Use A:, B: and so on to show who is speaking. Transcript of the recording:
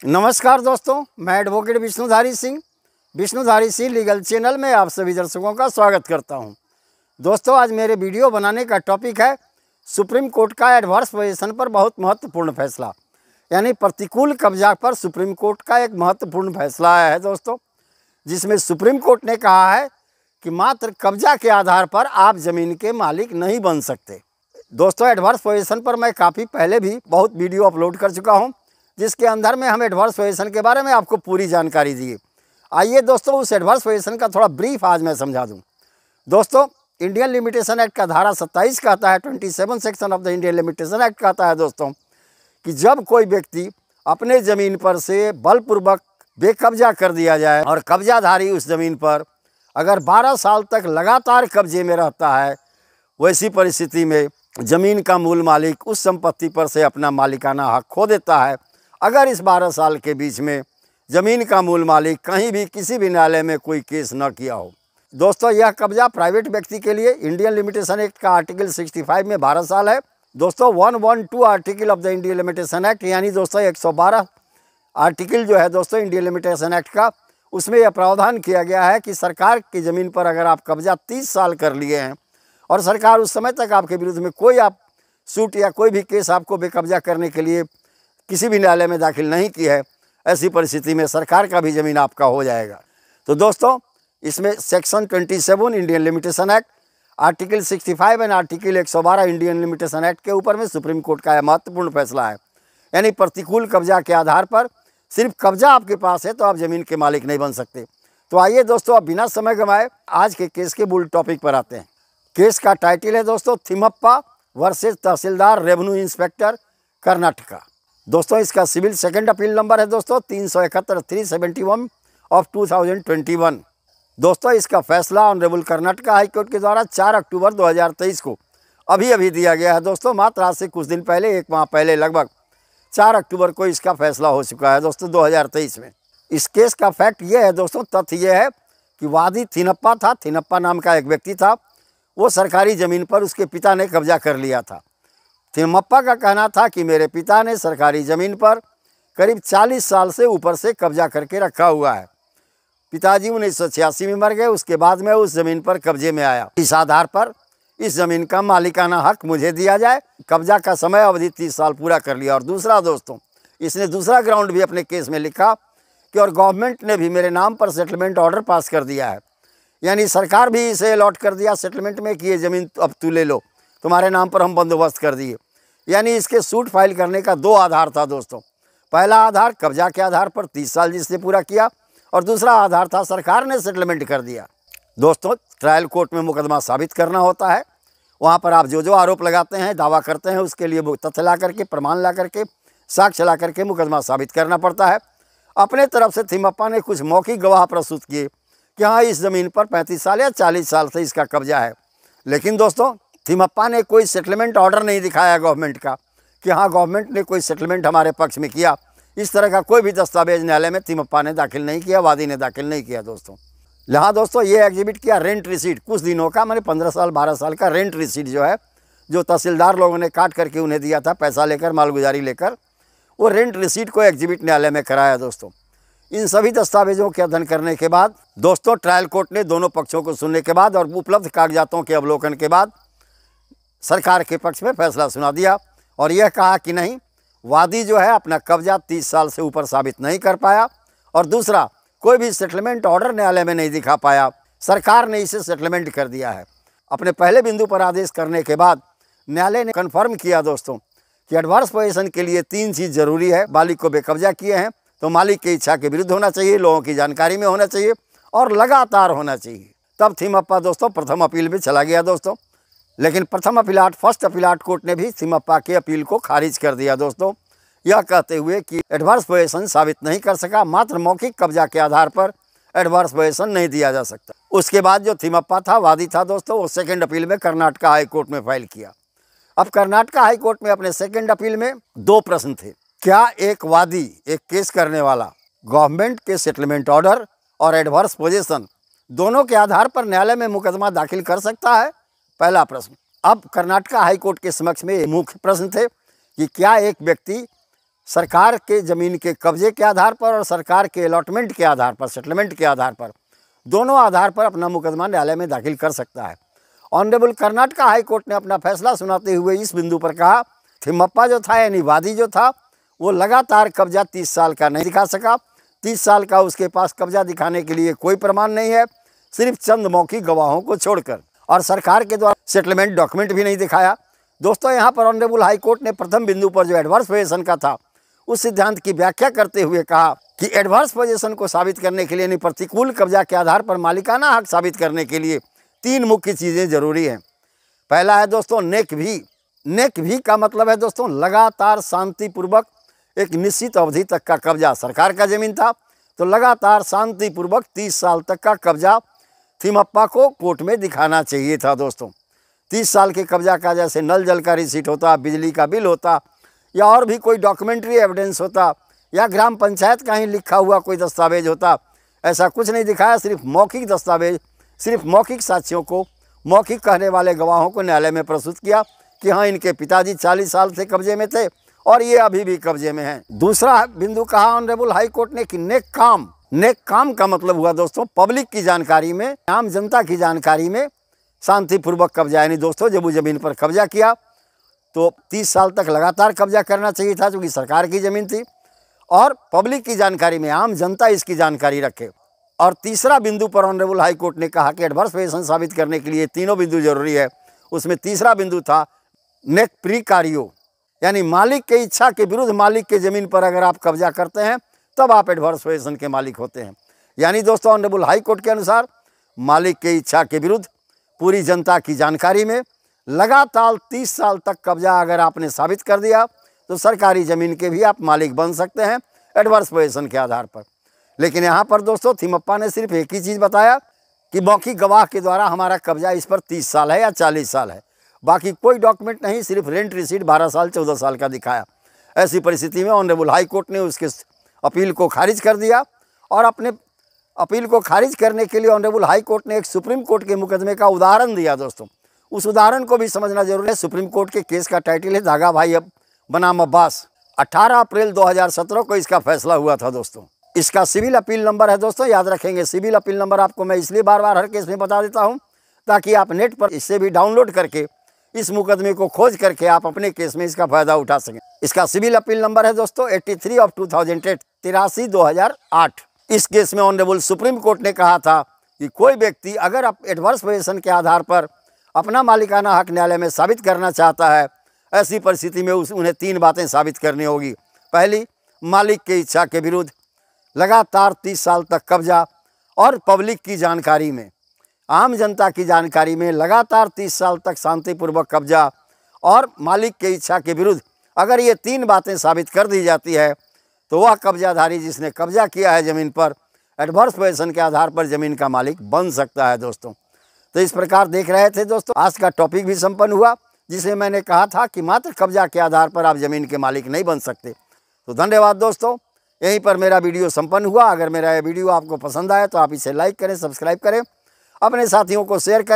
A: नमस्कार दोस्तों, मैं advocate Vishnudhari Singh legal channel में आप सभी दर्शकों का स्वागत करता हूं। दोस्तों, आज मेरे वीडियो बनाने का टॉपिक है सुप्रीम कोर्ट का एडवर्स पोजीशन पर बहुत महत्वपूर्ण फैसला, यानी प्रतिकूल कब्जा पर सुप्रीम कोर्ट का एक महत्वपूर्ण फैसला आया है दोस्तों, जिसमें सुप्रीम कोर्ट ने कहा है कि मात्र कब्जा के आधार पर आप ज़मीन के मालिक नहीं बन सकते। दोस्तों, एडवर्स पोजीशन पर मैं काफ़ी पहले भी बहुत वीडियो अपलोड कर चुका हूं, जिसके अंदर में हम एडवर्स पोजीशन के बारे में आपको पूरी जानकारी दी। आइए दोस्तों, उस एडवर्स पोजीशन का थोड़ा ब्रीफ आज मैं समझा दूं। दोस्तों, इंडियन लिमिटेशन एक्ट का धारा 27 कहता है, 27 section of the Indian limitation act कहता है दोस्तों कि जब कोई व्यक्ति अपने ज़मीन पर से बलपूर्वक बेकब्जा कर दिया जाए और कब्जाधारी उस ज़मीन पर अगर 12 साल तक लगातार कब्जे में रहता है, वैसी परिस्थिति में ज़मीन का मूल मालिक उस संपत्ति पर से अपना मालिकाना हक खो देता है, अगर इस 12 साल के बीच में ज़मीन का मूल मालिक कहीं भी किसी भी न्यायालय में कोई केस न किया हो। दोस्तों, यह कब्जा प्राइवेट व्यक्ति के लिए इंडियन लिमिटेशन एक्ट का आर्टिकल 65 में 12 साल है। दोस्तों, 112 article of the Indian limitation act, यानी दोस्तों 112 आर्टिकल जो है दोस्तों इंडियन लिमिटेशन एक्ट का, उसमें यह प्रावधान किया गया है कि सरकार की ज़मीन पर अगर आप कब्जा 30 साल कर लिए हैं और सरकार उस समय तक आपके विरुद्ध में कोई आप सूट या कोई भी केस आपको बेकब्जा करने के लिए किसी भी न्यायालय में दाखिल नहीं की है, ऐसी परिस्थिति में सरकार का भी ज़मीन आपका हो जाएगा। तो दोस्तों, इसमें section 27 Indian limitation act, article 65 and article 112 Indian limitation act के ऊपर में सुप्रीम कोर्ट का यह महत्वपूर्ण फैसला है। यानी प्रतिकूल कब्जा के आधार पर सिर्फ कब्जा आपके पास है तो आप ज़मीन के मालिक नहीं बन सकते। तो आइए दोस्तों, अब बिना समय गंवाए आज के केस के मूल टॉपिक पर आते हैं। केस का टाइटल है दोस्तों थिमप्पा वर्सेस तहसीलदार रेवेन्यू इंस्पेक्टर कर्नाटका। दोस्तों, इसका सिविल सेकंड अपील नंबर है दोस्तों 371 ऑफ 2021। दोस्तों, इसका फैसला ऑनरेबल कर्नाटका हाई कोर्ट के द्वारा 4 अक्टूबर 2023 को अभी दिया गया है दोस्तों। मात्र आज से कुछ दिन पहले, एक माह पहले, लगभग 4 अक्टूबर को इसका फैसला हो चुका है दोस्तों 2023 में। इस केस का फैक्ट ये है दोस्तों, तथ्य ये है कि वादी थिनप्पा था। थिनप्पा नाम का एक व्यक्ति था, वो सरकारी ज़मीन पर उसके पिता ने कब्जा कर लिया था। थिमप्पा का कहना था कि मेरे पिता ने सरकारी ज़मीन पर करीब 40 साल से ऊपर से कब्जा करके रखा हुआ है। पिताजी 1986 में मर गए, उसके बाद मैं उस ज़मीन पर कब्जे में आया। इस आधार पर इस ज़मीन का मालिकाना हक मुझे दिया जाए। कब्जा का समय अवधि 30 साल पूरा कर लिया। और दूसरा दोस्तों, इसने दूसरा ग्राउंड भी अपने केस में लिखा कि और गवर्नमेंट ने भी मेरे नाम पर सेटलमेंट ऑर्डर पास कर दिया है, यानी सरकार भी इसे अलॉट कर दिया सेटलमेंट में कि ये ज़मीन अब तू ले लो, तुम्हारे नाम पर हम बंदोबस्त कर दिए। यानी इसके सूट फाइल करने का 2 आधार था दोस्तों। पहला आधार कब्जा के आधार पर 30 साल जिसने पूरा किया, और दूसरा आधार था सरकार ने सेटलमेंट कर दिया। दोस्तों, ट्रायल कोर्ट में मुकदमा साबित करना होता है। वहाँ पर आप जो आरोप लगाते हैं, दावा करते हैं, उसके लिए तथ्य ला करके, प्रमाण ला करके, साक्ष्य ला करके मुकदमा साबित करना पड़ता है। अपने तरफ से थिमप्पा ने कुछ मौखिक गवाह प्रस्तुत किए कि हाँ, इस ज़मीन पर 35 साल या 40 साल से इसका कब्जा है। लेकिन दोस्तों, थिमप्पा ने कोई सेटलमेंट ऑर्डर नहीं दिखाया गवर्नमेंट का कि हाँ, गवर्नमेंट ने कोई सेटलमेंट हमारे पक्ष में किया। इस तरह का कोई भी दस्तावेज न्यायालय में थिमप्पा ने दाखिल नहीं किया, वादी ने दाखिल नहीं किया दोस्तों। यहाँ दोस्तों ये एग्जिबिट किया रेंट रिसीट, कुछ दिनों का, मैंने 15 साल 12 साल का रेंट रिसीट जो है, जो तहसीलदार लोगों ने काट करके उन्हें दिया था, पैसा लेकर, मालगुजारी लेकर, वो रेंट रिसीट को एग्जिबिट न्यायालय में कराया दोस्तों। इन सभी दस्तावेजों के अध्ययन करने के बाद दोस्तों, ट्रायल कोर्ट ने दोनों पक्षों को सुनने के बाद और उपलब्ध कागजातों के अवलोकन के बाद सरकार के पक्ष में फैसला सुना दिया और यह कहा कि नहीं, वादी जो है अपना कब्जा 30 साल से ऊपर साबित नहीं कर पाया, और दूसरा कोई भी सेटलमेंट ऑर्डर न्यायालय में नहीं दिखा पाया, सरकार ने इसे सेटलमेंट कर दिया है। अपने पहले बिंदु पर आदेश करने के बाद न्यायालय ने कन्फर्म किया दोस्तों कि एडवर्स पोजीशन के लिए 3 चीज़ जरूरी है। मालिक को बेकब्जा किए हैं तो मालिक की इच्छा के विरुद्ध होना चाहिए, लोगों की जानकारी में होना चाहिए और लगातार होना चाहिए। तब थिमप्पा दोस्तों प्रथम अपील में चला गया दोस्तों, लेकिन प्रथम अपीलाट फर्स्ट अपीलाट कोर्ट ने भी थिमप्पा के अपील को खारिज कर दिया दोस्तों, यह कहते हुए कि एडवर्स पोजीशन साबित नहीं कर सका, मात्र मौखिक कब्जा के आधार पर एडवर्स पोजीशन नहीं दिया जा सकता। उसके बाद जो थिमप्पा था, वादी था दोस्तों, वो सेकंड अपील में कर्नाटका हाई कोर्ट में फाइल किया। अब कर्नाटका हाई कोर्ट में अपने सेकंड अपील में 2 प्रश्न थे। क्या एक वादी, एक केस करने वाला, गवर्नमेंट के सेटलमेंट ऑर्डर और एडवर्स पोजीशन दोनों के आधार पर न्यायालय में मुकदमा दाखिल कर सकता है? पहला प्रश्न। अब कर्नाटका हाई कोर्ट के समक्ष में मुख्य प्रश्न थे कि क्या एक व्यक्ति सरकार के ज़मीन के कब्जे के आधार पर और सरकार के अलॉटमेंट के आधार पर, सेटलमेंट के आधार पर, दोनों आधार पर अपना मुकदमा न्यायालय में दाखिल कर सकता है। ऑनरेबल कर्नाटक हाई कोर्ट ने अपना फैसला सुनाते हुए इस बिंदु पर कहा, थिम्मप्पा जो था यानी वादी जो था वो लगातार कब्जा 30 साल का नहीं दिखा सका। 30 साल का उसके पास कब्जा दिखाने के लिए कोई प्रमाण नहीं है, सिर्फ चंद मौखिक गवाहों को छोड़कर, और सरकार के द्वारा सेटलमेंट डॉक्यूमेंट भी नहीं दिखाया। दोस्तों, यहाँ पर ऑनरेबल हाई कोर्ट ने प्रथम बिंदु पर जो एडवर्स पोजीशन का था उस सिद्धांत की व्याख्या करते हुए कहा कि एडवर्स पोजीशन को साबित करने के लिए यानी प्रतिकूल कब्जा के आधार पर मालिकाना हक साबित करने के लिए 3 मुख्य चीज़ें जरूरी हैं। पहला है दोस्तों नेक भी। नेक भी का मतलब है दोस्तों लगातार शांतिपूर्वक एक निश्चित अवधि तक का कब्जा। सरकार का ज़मीन था तो लगातार शांतिपूर्वक 30 साल तक का कब्जा थिम्मप्पा को कोर्ट में दिखाना चाहिए था। दोस्तों, 30 साल के कब्जा का जैसे नल जल का रिसीट होता, बिजली का बिल होता, या और भी कोई डॉक्यूमेंट्री एविडेंस होता, या ग्राम पंचायत का ही लिखा हुआ कोई दस्तावेज होता, ऐसा कुछ नहीं दिखाया। सिर्फ मौखिक दस्तावेज, सिर्फ मौखिक साक्ष्यों को, मौखिक कहने वाले गवाहों को न्यायालय में प्रस्तुत किया कि हाँ, इनके पिताजी 40 साल से कब्जे में थे और ये अभी भी कब्जे में हैं। दूसरा बिंदु कहा ऑनरेबल हाई कोर्ट ने कि नेक काम। नेक काम का मतलब हुआ दोस्तों पब्लिक की जानकारी में, आम जनता की जानकारी में शांतिपूर्वक कब्जा। यानी दोस्तों, जब वो ज़मीन पर कब्जा किया तो 30 साल तक लगातार कब्जा करना चाहिए था, क्योंकि सरकार की ज़मीन थी, और पब्लिक की जानकारी में, आम जनता इसकी जानकारी रखे। और तीसरा बिंदु पर ऑनरेबल हाई कोर्ट ने कहा कि एडवर्स पोजीशन साबित करने के लिए 3 बिंदु जरूरी है। उसमें तीसरा बिंदु था नेक प्रीकारियो, यानी मालिक की इच्छा के विरुद्ध मालिक के ज़मीन पर अगर आप कब्जा करते हैं तब आप एडवर्स पोजीशन के मालिक होते हैं। यानी दोस्तों, ऑनरेबल हाई कोर्ट के अनुसार मालिक के इच्छा के विरुद्ध पूरी जनता की जानकारी में लगातार 30 साल तक कब्जा अगर आपने साबित कर दिया तो सरकारी ज़मीन के भी आप मालिक बन सकते हैं एडवर्स पोजीशन के आधार पर। लेकिन यहाँ पर दोस्तों थिम्मप्पा ने सिर्फ एक ही चीज़ बताया कि मौखिक गवाह के द्वारा हमारा कब्जा इस पर 30 साल है या 40 साल है, बाकी कोई डॉक्यूमेंट नहीं, सिर्फ रेंट रिसीट 12 साल 14 साल का दिखाया। ऐसी परिस्थिति में ऑनरेबल हाई कोर्ट ने उसके अपील को खारिज कर दिया, और अपने अपील को खारिज करने के लिए ऑनरेबल हाई कोर्ट ने एक सुप्रीम कोर्ट के मुकदमे का उदाहरण दिया। दोस्तों, उस उदाहरण को भी समझना जरूरी है। सुप्रीम कोर्ट के केस का टाइटल है धागा भाई बनाम अब्बास। 18 अप्रैल 2017 को इसका फैसला हुआ था। दोस्तों, इसका सिविल अपील नंबर है, दोस्तों याद रखेंगे। सिविल अपील नंबर आपको मैं इसलिए बार बार हर केस में बता देता हूँ ताकि आप नेट पर इससे भी डाउनलोड करके इस मुकदमे को खोज करके आप अपने केस में इसका फायदा उठा सकें। इसका सिविल अपील नंबर है दोस्तों 83 ऑफ 2008, 83/2008। इस केस में ऑनरेबल सुप्रीम कोर्ट ने कहा था कि कोई व्यक्ति अगर एडवर्स पोजीशन के आधार पर अपना मालिकाना हक न्यायालय में साबित करना चाहता है, ऐसी परिस्थिति में उन्हें 3 बातें साबित करनी होगी। पहली, मालिक की इच्छा के विरुद्ध लगातार 30 साल तक कब्जा, और पब्लिक की जानकारी में, आम जनता की जानकारी में लगातार 30 साल तक शांतिपूर्वक कब्जा, और मालिक की इच्छा के विरुद्ध अगर ये 3 बातें साबित कर दी जाती है तो वह कब्जाधारी जिसने कब्जा किया है ज़मीन पर एडवर्स पोजीशन के आधार पर ज़मीन का मालिक बन सकता है। दोस्तों, तो इस प्रकार देख रहे थे दोस्तों, आज का टॉपिक भी संपन्न हुआ, जिसे मैंने कहा था कि मात्र कब्जा के आधार पर आप ज़मीन के मालिक नहीं बन सकते। तो धन्यवाद दोस्तों, यहीं पर मेरा वीडियो संपन्न हुआ। अगर मेरा यह वीडियो आपको पसंद आए तो आप इसे लाइक करें, सब्सक्राइब करें, अपने साथियों को शेयर करें।